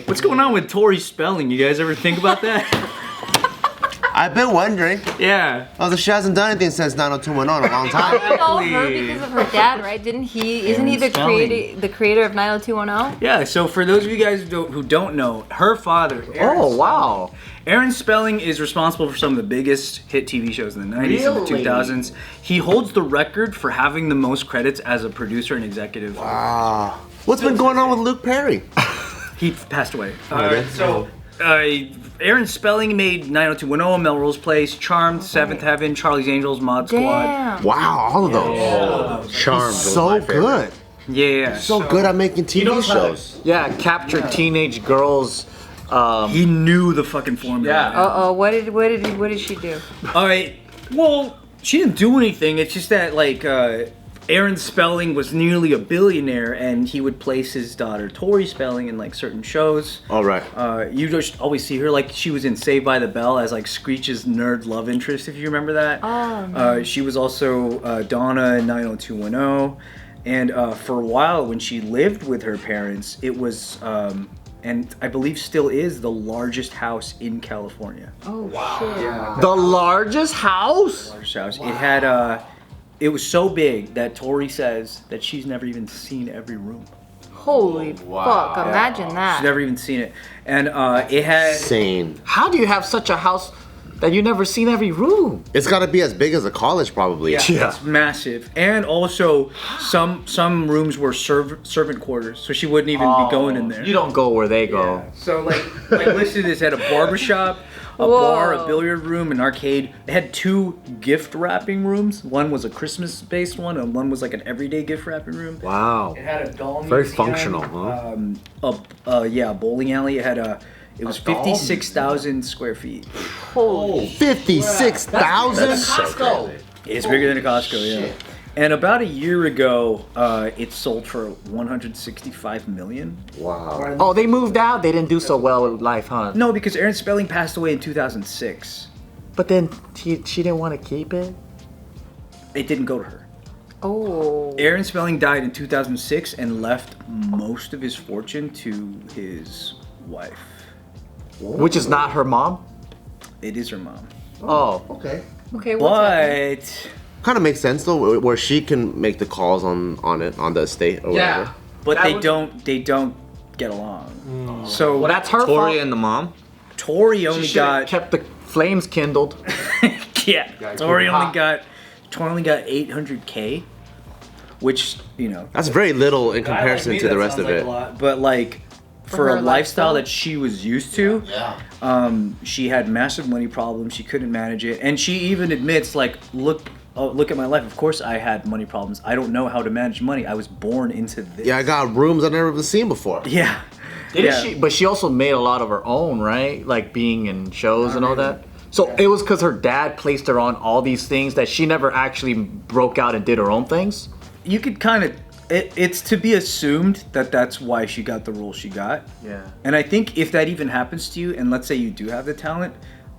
What's going on with Tori spelling? You guys ever think about that? I've been wondering. Yeah. Oh, she hasn't done anything since 90210 in a long time. You know her because of her dad, right? Isn't he the creator of 90210? Yeah, so for those of you guys who don't know, her father, Aaron wow. Aaron Spelling is responsible for some of the biggest hit TV shows in the 90s and the 2000s. He holds the record for having the most credits as a producer and executive. Wow. What's been going on with Luke Perry? He passed away. Aaron Spelling made 90210, Melrose Place, Charmed, Seventh Heaven, Charlie's Angels, Mod Squad. Damn. Wow, all of those. Charmed. So good. Yeah. So good at making TV shows. Yeah, capture teenage girls. He knew the fucking formula. Yeah. What did she do? All right. Well, she didn't do anything. It's just that Aaron Spelling was nearly a billionaire, and he would place his daughter Tori Spelling in like certain shows. All right. You just always see her like she was in Saved by the Bell as like Screech's nerd love interest, if you remember that. Oh. She was also Donna in 90210, and for a while when she lived with her parents, it was. And I believe still is the largest house in California. Oh shit. Yeah. The largest house? Largest house. It had it was so big that Tori says that she's never even seen every room. Holy fuck! Imagine that. She's never even seen it, and it had. Insane. How do you have such a house that you never seen every room? It's got to be as big as a college, probably. Yeah, it's massive, and also some rooms were servant quarters, so she wouldn't even be going in there. You don't go where they go. Yeah. So like listed, this had a barbershop, a bar, a billiard room, an arcade. It had 2 gift wrapping rooms. One was a Christmas-based one, and one was like an everyday gift wrapping room. Wow. It had a doll Very museum, functional, huh? A bowling alley. It had it was 56,000 square feet. Holy. 56,000. So It's bigger than a Costco, yeah. And about a year ago, it sold for $165 million. Wow. Oh, they moved out? They didn't do so well with life, huh? No, because Aaron Spelling passed away in 2006. But then she didn't want to keep it? It didn't go to her. Oh. Aaron Spelling died in 2006 and left most of his fortune to his wife. Which is not her mom? It is her mom. Oh. Okay. Okay. What's happening? But Kind of makes sense though, where she can make the calls on the estate or whatever. but they don't get along. So Well, that's her Tori fault. and the mom? Tori She only should've got kept the flames kindled. Tori only got 800K, which That's very little in comparison to the rest of it. But like for her a lifestyle that she was used to, she had massive money problems. She couldn't manage it, and she even admits like, look at my life. Of course, I had money problems. I don't know how to manage money. I was born into this. Yeah, I got rooms I've never even seen before. Yeah. Didn't she? But she also made a lot of her own, right? Like being in shows and all that. So it was because her dad placed her on all these things that she never actually broke out and did her own things? You could kind of. It's to be assumed that that's why she got the role she got. Yeah. And I think if that even happens to you, and let's say you do have the talent,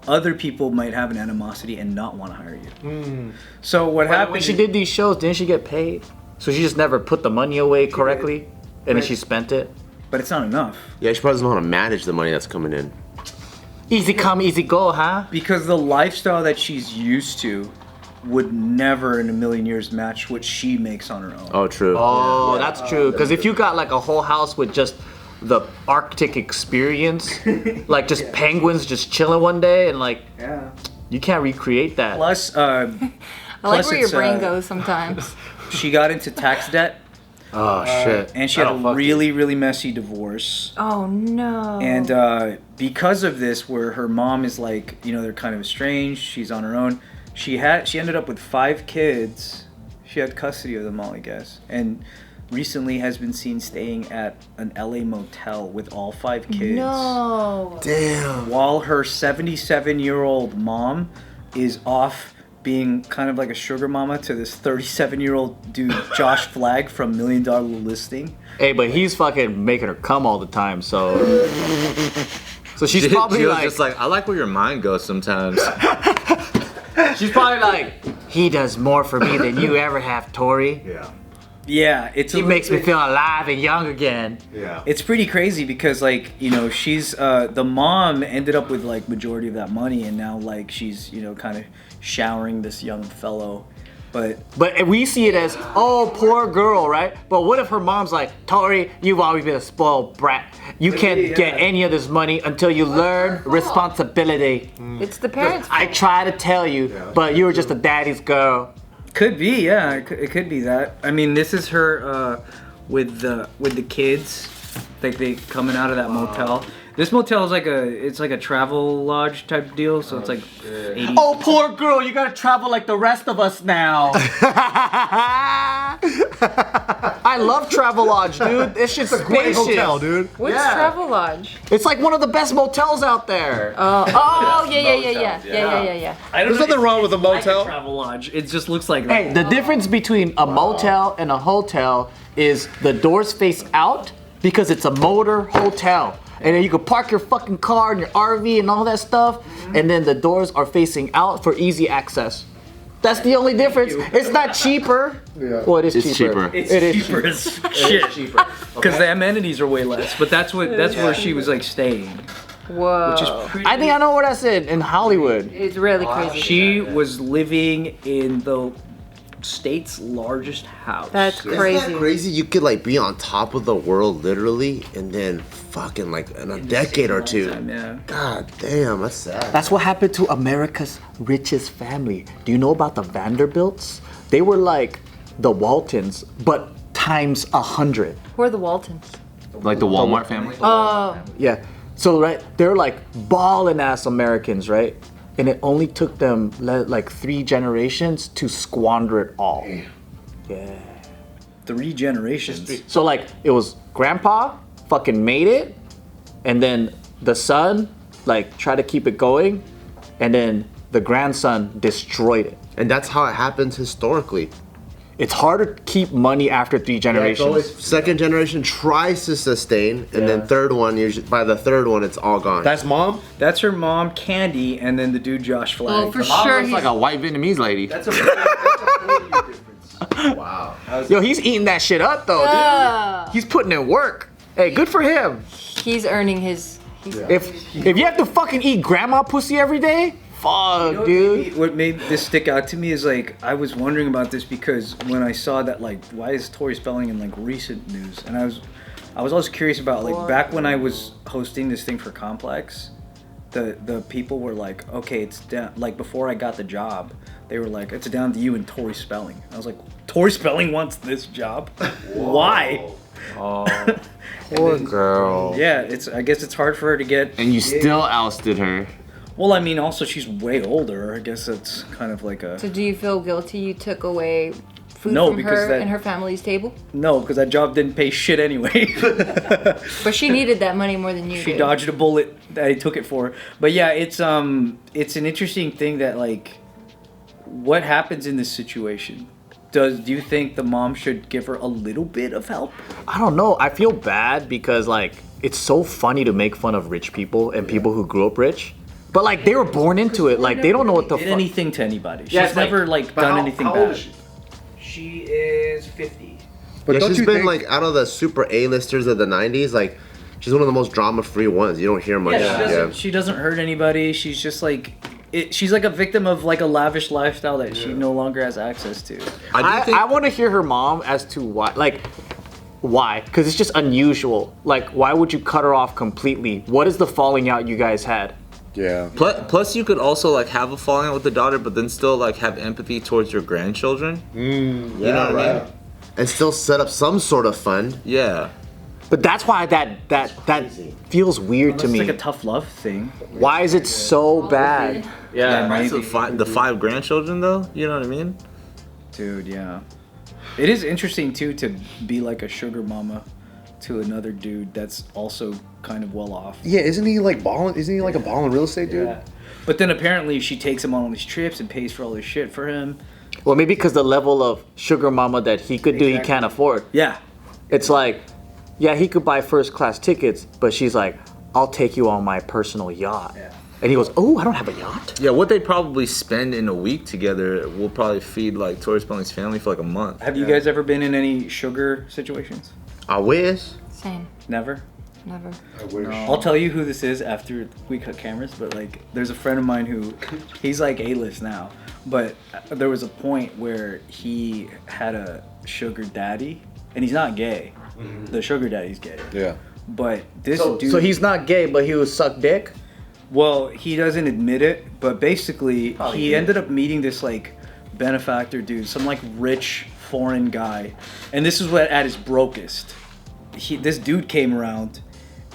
other people might have an animosity and not want to hire you. So what happened When she did these shows, didn't she get paid? So she just never put the money away correctly, and then she spent it? But it's not enough. Yeah, she probably doesn't know how to manage the money that's coming in. Easy come, easy go, huh? Because the lifestyle that she's used to would never in a million years match what she makes on her own. Oh, true. Oh, that's true. Because if you got like a whole house with just the Arctic experience, like just penguins just chilling one day, and like you can't recreate that. Plus, I like where your brain goes sometimes. she got into tax debt. Oh shit. And she had a really messy divorce. Oh no. And because of this, where her mom is like, they're kind of estranged, she's on her own. She ended up with 5 kids. She had custody of them all, I guess. And recently has been seen staying at an LA motel with all 5 kids. No. Damn. While her 77-year-old mom is off being kind of like a sugar mama to this 37-year-old dude, Josh Flagg from $1 Million Listing. Hey, but he's fucking making her come all the time, so she's probably Gio's like, just like, I like where your mind goes sometimes. she's probably like, he does more for me than you ever have, Tori. Yeah. Yeah, it's She makes me feel alive and young again. Yeah. It's pretty crazy because like, you know, she's the mom ended up with like majority of that money, and now like she's, you know, kind of showering this young fellow. But we see it as, oh, poor girl, right? But what if her mom's like, Tori, you've always been a spoiled brat. You can't get any of this money until you learn responsibility. It's the parents. I try to tell you, but you were just a daddy's girl. could be, yeah, it could be that. I mean, this is her with the kids, like they coming out of that motel. This motel is like a travel lodge type deal, so it's like 80. Oh, poor girl, you gotta travel like the rest of us now. I love Travelodge, dude. This shit's It's a great spacious. hotel, dude. What's Yeah. Travelodge? It's like one of the best motels out there. Oh, yeah. There's nothing wrong with a motel. Travel lodge. It just looks like that. Hey, the difference between a motel and a hotel is the doors face out because it's a motor hotel. And then you can park your fucking car and your RV and all that stuff. And then the doors are facing out for easy access. That's the only difference. It's not cheaper. Yeah. Well, it is It's cheaper. It's It is cheaper as shit. cheaper. Because the amenities are way less. But that's where she was like staying, Whoa. which is pretty. I think I know where that's in Hollywood. It's really crazy. She was living in the state's largest house. That's Isn't crazy. that crazy? You could like be on top of the world literally, and then fucking like in a decade or two. Yeah. God damn, that's sad. That's what happened to America's richest family. Do you know about the Vanderbilts? They were like the Waltons, but times 100. Who are the Waltons? Like the Walmart family. Oh, Yeah. So right, they're like ballin' ass Americans, right? And it only took them like 3 generations to squander it all. Yeah. 3 generations. So like it was grandpa fucking made it, and then the son like tried to keep it going, and then the grandson destroyed it. And that's how it happens historically. It's hard to keep money after 3 generations. Second generation tries to sustain, and then third one, usually by the third one, it's all gone. That's mom. That's her mom, Candy, and then the dude Josh Flagg. well, for sure. It's like a white Vietnamese lady. That's a 4-year difference. Wow. Yo, he's eating that shit up though, dude. He's putting in work. Hey, good for him. He's earning his. If you have to fucking eat grandma pussy every day, fuck, dude. What made this stick out to me is like I was wondering about this because when I saw that, like, why is Tori spelling in like recent news, and I was always curious about like back when I was hosting this thing for Complex, the people were like, okay, it's down. Like before I got the job, they were like, it's down to you and Tori Spelling. I was like, Tori Spelling wants this job? Why? Poor girl. Yeah, I guess it's hard for her to get. And you still ousted her. Well, I mean, also she's way older. I guess that's kind of like a. So do you feel guilty you took away food No, from because her that- and her family's table? No, because that job didn't pay shit anyway. But she needed that money more than you She did. dodged a bullet that I took it for. But yeah, it's an interesting thing that like, what happens in this situation? Do you think the mom should give her a little bit of help? I don't know. I feel bad because like it's so funny to make fun of rich people and people who grew up rich. But like they were born into it. Like they don't know what the Did fuck. anything to anybody? She's Yeah, it's like- never like done anything how old bad. is she? She is 50. But Yeah, don't she's you been think, like out of the super A-listers of the 90s, like she's one of the most drama-free ones. You don't hear much. Yeah, she doesn't hurt anybody. She's just like she's like a victim of like a lavish lifestyle that she no longer has access to. I want to hear her mom as to why. Like why? Because it's just unusual. Like why would you cut her off completely? What is the falling out you guys had? Yeah. Plus, you could also like have a falling out with the daughter, but then still like have empathy towards your grandchildren. You know what I mean? And still set up some sort of fund. Yeah. But that's why that feels weird to It's me. like a tough love thing. Why is it so bad? Yeah, Right, maybe. so the 5 grandchildren though. You know what I mean? Dude, yeah. It is interesting too to be like a sugar mama to another dude that's also kind of well off. Yeah, isn't he like balling? Isn't he like a ball in real estate, dude? Yeah. But then apparently she takes him on all these trips and pays for all this shit for him. Well, maybe because the level of sugar mama that he could do, he can't afford. Yeah. It's like, yeah, he could buy first class tickets, but she's like, I'll take you on my personal yacht. Yeah. And he goes, oh, I don't have a yacht. Yeah, what they probably spend in a week together will probably feed like Tori Spelling's family for like a month. Have you guys ever been in any sugar situations? I wish. Same. Never? Never. I wish. I'll tell you who this is after we cut cameras, but like there's a friend of mine who he's like A-list now, but there was a point where he had a sugar daddy, and he's not gay. The sugar daddy's gay. Yeah. But this dude. So he's not gay, but he would suck dick? Well, he doesn't admit it, but basically he ended up meeting this like benefactor dude, some like rich foreign guy, and this is what at his brokest. This dude came around,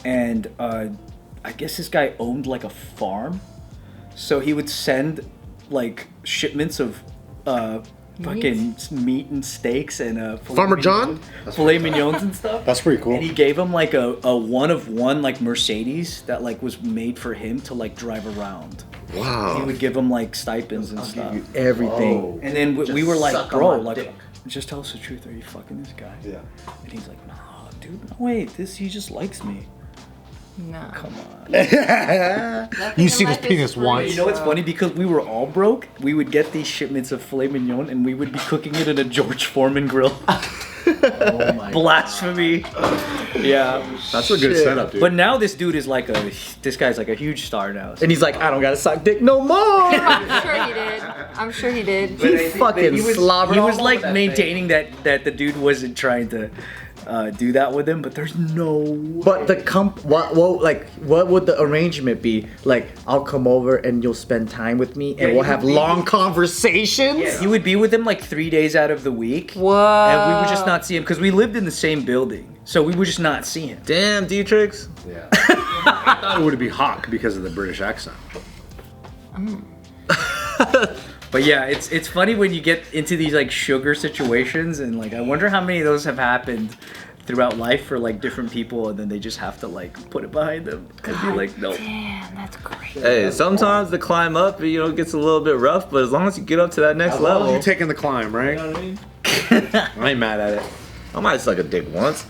and I guess this guy owned like a farm, so he would send like shipments of fucking meat and steaks and Farmer John? filet mignons and stuff. That's pretty cool. And he gave him like a one of one like Mercedes that like was made for him to like drive around. Wow. He would give him like stipends and stuff. Everything. And then we were like, suck bro, on my like, dick. just tell us the truth. Are you fucking this guy? Yeah. And he's like, nah, dude, no way. He just likes me. No. Come on. You see this penis once. You know what's funny? Because we were all broke, we would get these shipments of filet mignon and we would be cooking it in a George Foreman grill. Oh my Blasphemy. Yeah. That's a good setup, dude. But now this dude is like this guy's like a huge star now. And he's like, I don't gotta suck dick no more. I'm sure he did. I'm sure he did. He fucking slobbered He all was over like that maintaining that the dude wasn't trying to do that with him, but there's no way. But the what would the arrangement be? Like, I'll come over and you'll spend time with me, and Yeah, we'll you have would be- long conversations. Yeah, he would be with him like 3 days out of the week. Whoa. And we would just not see him because we lived in the same building, so we would just not see him. Damn, Dietrich. Yeah. I thought it would be Hawk because of the British accent. But yeah, it's funny when you get into these like sugar situations, and like I wonder how many of those have happened throughout life for like different people, and then they just have to like put it behind them and be like, no. Damn, that's crazy. Hey, sometimes the climb up, gets a little bit rough, but as long as you get up to that next level, You're taking the climb, right? you know what I mean? I ain't mad at it. I might suck a dick once.